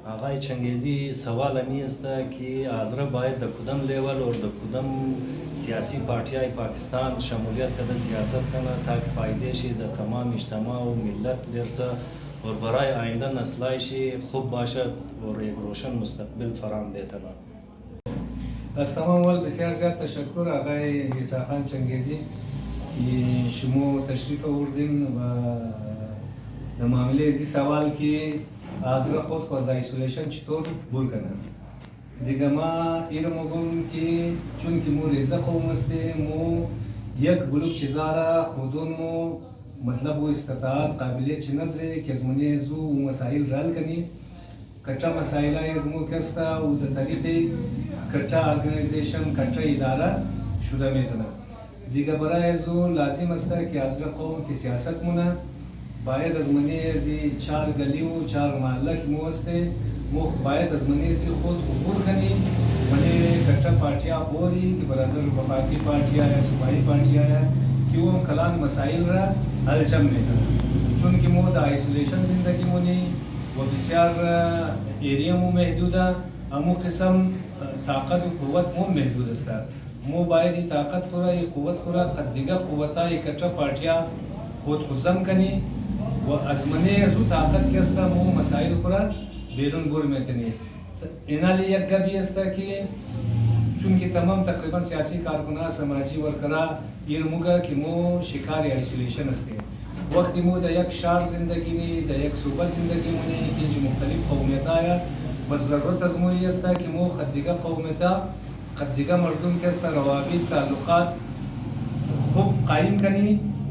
آقای چنگیزی سوال امی است که آذرا باید در کدام لیول اور در کدام سیاسی پارتیای پاکستان شمولیت کده سیاست کنه تا که فایده شی در تمام اجتماع و ملت برسه اور برای آینده نسلایش خوب باشد اور یک روشن مستقبل فراهم بتونه. از تمام اول بسیار زیاد تشکر آقای عیسی خان چنگیزی که شما تشریف آوردین و در معامله ازی سوال که آذرا خود از ایسولیشن چطور بور کنه. دیگه ما این میگم که چون که مو ریزه قوم هستیم مو یک بلوک چیزا را خودون مو مطلب و استطاعت قابلیت چی نداره که از منی زو و مسائل رال کنی کچا مسائل از مو کستا و در طریق کچا ارگنیزیشن کچا اداره شده میتونه. دیگه برای زو لازم است که آذرا قوم کی سیاست مونه باید از منی ازی 4 گلی و 4 محله کی مو هسته مو باید از منی ازی خود خبر کنی منی کچا پارتیا بوری که برادر وفاقی پارتیا یا صوبائی پارتیا یا که وہ کلان مسائل را حل چم میکنه چون که مو دا ایسولیشن زندگی مونی و بسیار ایریا مو محدوده امو قسم طاقت و قوت مو محدود است مو باید طاقت خورا یا قوت خورا قد دیگه قوتا یا کچا پارتیا خود خزم کنی و از منی ازو طاقت که است مو مسائل خورا بیرون بور میتنی اینالی یک گبی است که چون که تمام تقریبا سیاسی کارکنان سماجی ورکرا این موگه که مو شکار ایسولیشن هستیم وقتی مو در یک شهر زندگی نی در یک صوبه زندگی مونی که اینجا مختلف قومیت آیا بس ضرورت از موی است که مو قد دیگه قومیتا قد دیگه مردم که است روابط تعلقات خوب قایم کنی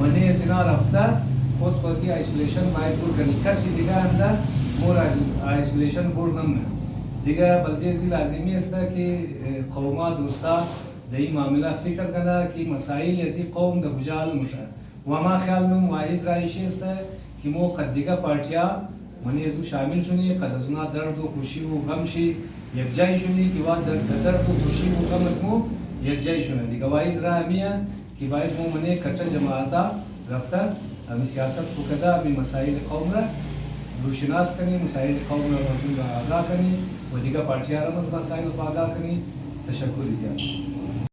منی زنا رفته خود خوزی ایسولیشن باید بور کنی کسی دیگه انده مور ایسولیشن بور نمونه دیگه بلدیزی لازمی است که قوما دوستا در این معامله فکر کنه که مسائل ازی قوم در کجا حل موشه و ما خیال من واحد رایشی است که مو قد دیگه پارتیا منی ازو شامل شونی قد ازنا درد و خوشی و غم شی یک جای شونی که واد درد و خوشی و غم ازمو یک جای شونه دیگه واحد راه میه که باید مو منی کچا جماعتا رفته امی سیاست کو کدا امی مسائل قوم را روشناس کنی مسائل قوم را مردم را آگاه کنی و دیگه پارتیا را مسائل کو آگاه کنی تشکر زیاد